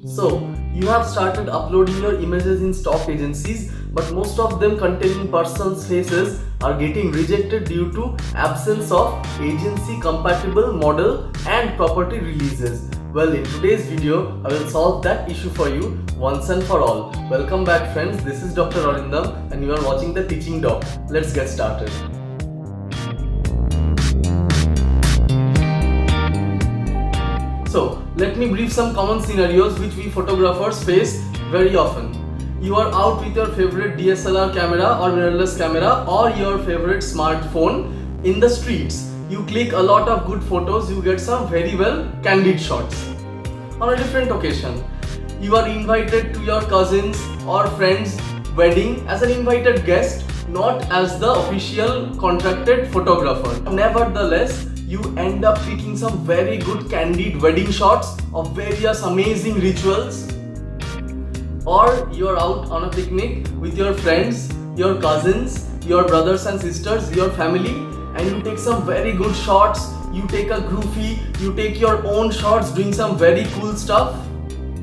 So, you have started uploading your images in stock agencies, but most of them containing persons' faces are getting rejected due to absence of agency compatible model and property releases. Well, in today's video, I will solve that issue for you once and for all. Welcome back, friends. This is Dr. Arindam and you are watching the Teaching Doc. Let's get started. So, let me brief some common scenarios which we photographers face very often. You are out with your favorite DSLR camera or mirrorless camera or your favorite smartphone in the streets. You click a lot of good photos, you get some very well candid shots. On a different occasion, you are invited to your cousin's or friend's wedding as an invited guest, not as the official contracted photographer. Nevertheless, you end up clicking some very good candid wedding shots of various amazing rituals. Or you are out on a picnic with your friends, your cousins, your brothers and sisters, your family, and you take some very good shots. You take a groovy, you take your own shots doing some very cool stuff.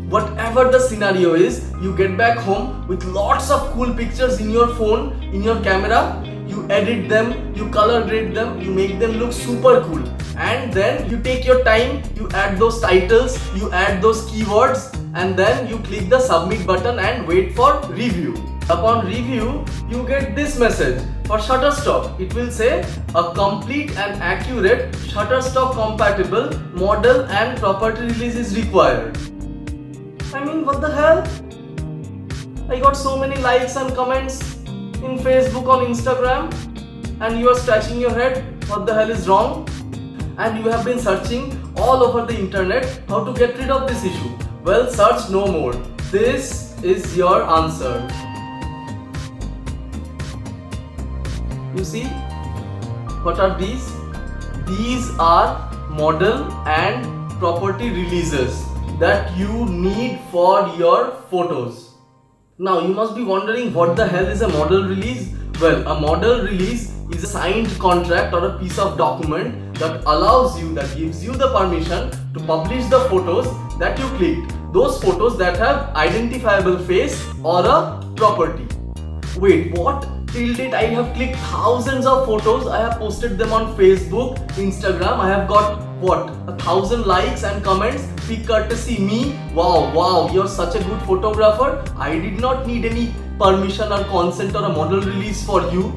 Whatever the scenario is, you get back home with lots of cool pictures in your phone, in your camera. You edit them, you color grade them, you make them look super cool, and then you take your time, you add those titles, you add those keywords, and then you click the submit button and wait for review. Upon review, you get this message. For Shutterstock, it will say a complete and accurate Shutterstock compatible model and property release is required. I mean, what the hell? I got so many likes and comments in Facebook, on Instagram, and you are scratching your head, what the hell is wrong? And you have been searching all over the internet how to get rid of this issue. Well, search no more. This is your answer. You see, what are these? These are model and property releases that you need for your photos. Now you must be wondering, what the hell is a model release? Well, a model release is a signed contract or a piece of document that allows you, that gives you the permission to publish the photos that you clicked. Those photos that have identifiable face or a property. Wait, what? Till date I have clicked thousands of photos. I have posted them on Facebook, Instagram. I have got 1,000 likes and comments. Be courtesy me. Wow, you're such a good photographer. I did not need any permission or consent or a model release for you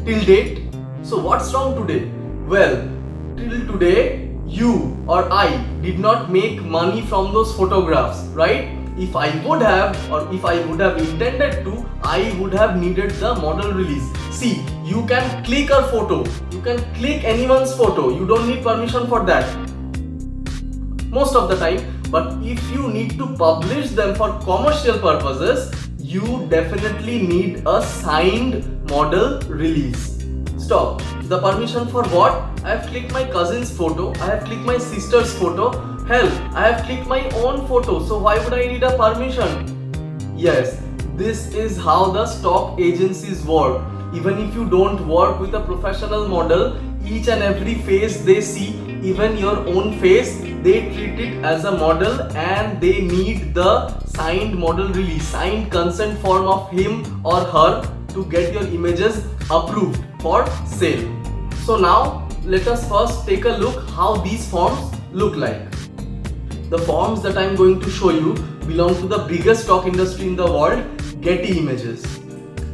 till date. So what's wrong today? Well, till today you or I did not make money from those photographs, right? If I would have, or if I would have intended to, I would have needed the model release. See, you can click a photo, you can click anyone's photo, you don't need permission for that most of the time. But if you need to publish them for commercial purposes, you definitely need a signed model release. Stop. The permission for what? I have clicked my cousin's photo, I have clicked my sister's photo, hell, I have clicked my own photo, so why would I need a permission? Yes, this is how the stock agencies work. Even if you don't work with a professional model, each and every face they see, even your own face, they treat it as a model and they need the signed model release, signed consent form of him or her to get your images approved for sale. So now let us first take a look how these forms look like. The forms that I am going to show you belong to the biggest stock industry in the world, Getty Images.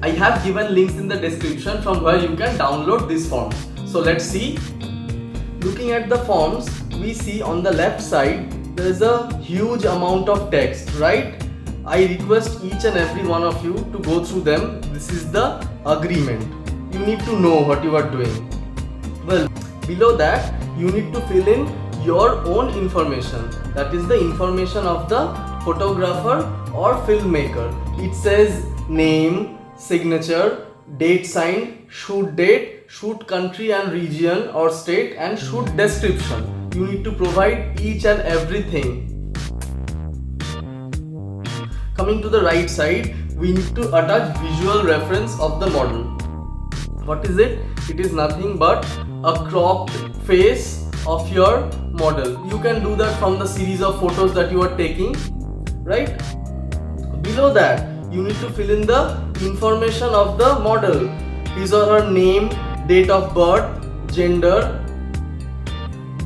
I have given links in the description from where you can download these forms. So let's see. Looking at the forms, we see on the left side there is a huge amount of text, right? I request each and every one of you to go through them. This is the agreement. You need to know what you are doing. Well, below that you need to fill in your own information. That is the information of the photographer or filmmaker. It says name, signature, date signed, shoot date, shoot country and region or state, and shoot description. You need to provide each and everything. Coming to the right side, we need to attach visual reference of the model. What is it? It is nothing but a cropped face of your model. You can do that from the series of photos that you are taking. right? Below that, you need to fill in the information of the model, his or her name, date of birth, gender.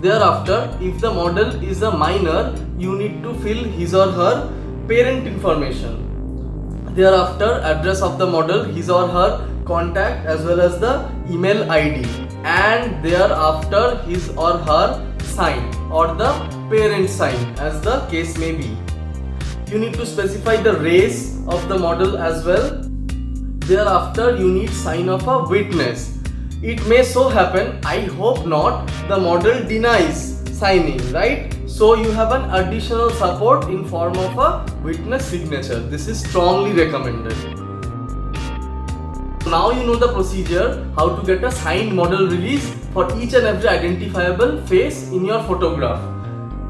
Thereafter, if the model is a minor, you need to fill his or her parent information. Thereafter, address of the model, his or her contact as well as the email ID, and thereafter his or her sign or the parent sign as the case may be. You need to specify the race of the model as well. Thereafter, you need sign of a witness. It may so happen, I hope not, the model denies signing, right? So you have an additional support in form of a witness signature. This is strongly recommended. Now you know the procedure how to get a signed model release for each and every identifiable face in your photograph.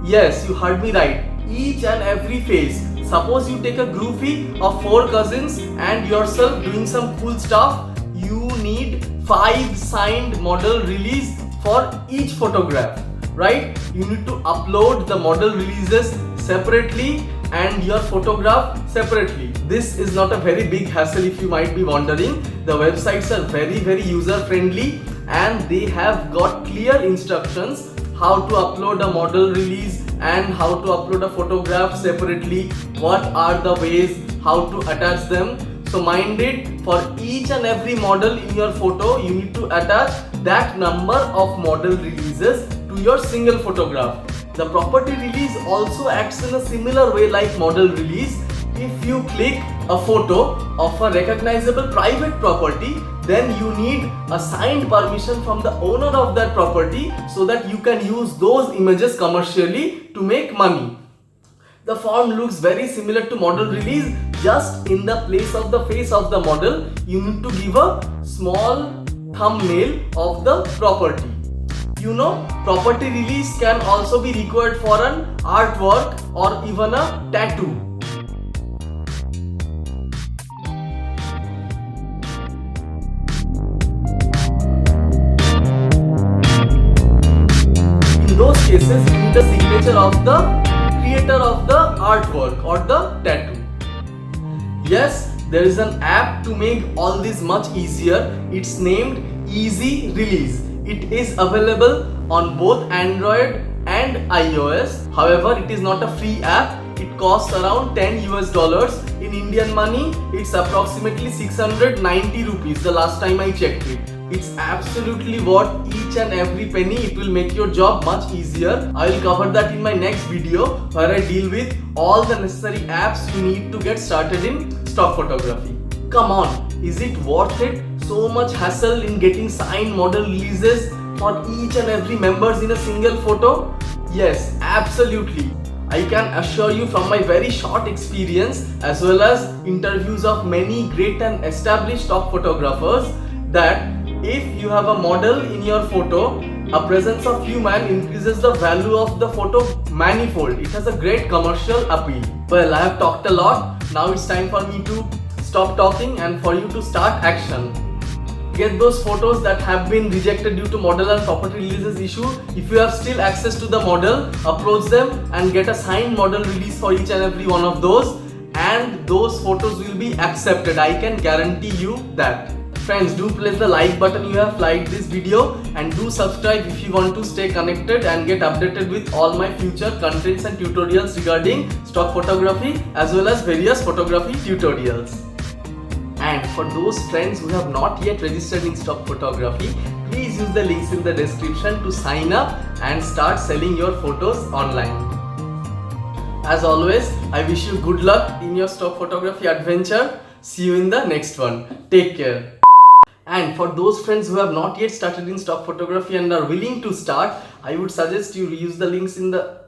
Yes, you heard me right. Each and every face. Suppose you take a groupie of 4 cousins and yourself doing some cool stuff. You need 5 signed model release for each photograph, right? You need to upload the model releases separately and your photograph separately. This is not a very big hassle if you might be wondering. The websites are very user friendly and they have got clear instructions how to upload a model release and how to upload a photograph separately, what are the ways how to attach them. So mind it, for each and every model in your photo you need to attach that number of model releases to your single photograph. The property release also acts in a similar way like model release. If you click a photo of a recognizable private property, then you need a signed permission from the owner of that property so that you can use those images commercially to make money. The form looks very similar to model release, just in the place of the face of the model, you need to give a small thumbnail of the property. You know, property release can also be required for an artwork or even a tattoo. In those cases, you need the signature of the creator of the artwork or the tattoo. Yes, there is an app to make all this much easier. It's named Easy Release. It is available on both Android and iOS. However, it is not a free app. It costs around $10 in Indian money. It's approximately 690 rupees the last time I checked it. It's absolutely worth each and every penny. It will make your job much easier. I will cover that in my next video where I deal with all the necessary apps you need to get started in stock photography. Come on, is it worth it? So much hassle in getting signed model releases for each and every members in a single photo? Yes, absolutely. I can assure you from my very short experience as well as interviews of many great and established stock photographers that if you have a model in your photo, a presence of human increases the value of the photo manifold. It has a great commercial appeal. Well, I have talked a lot. Now it's time for me to stop talking and for you to start action. Get those photos that have been rejected due to model and property releases issue. If you have still access to the model, approach them and get a signed model release for each and every one of those, and those photos will be accepted. I can guarantee you that. Friends, do press the like button if you have liked this video, and do subscribe if you want to stay connected and get updated with all my future contents and tutorials regarding stock photography as well as various photography tutorials. And for those friends who have not yet registered in stock photography, please use the links in the description to sign up and start selling your photos online. As always, I wish you good luck in your stock photography adventure. See you in the next one. Take care. And for those friends who have not yet started in stock photography and are willing to start, I would suggest you use the links in the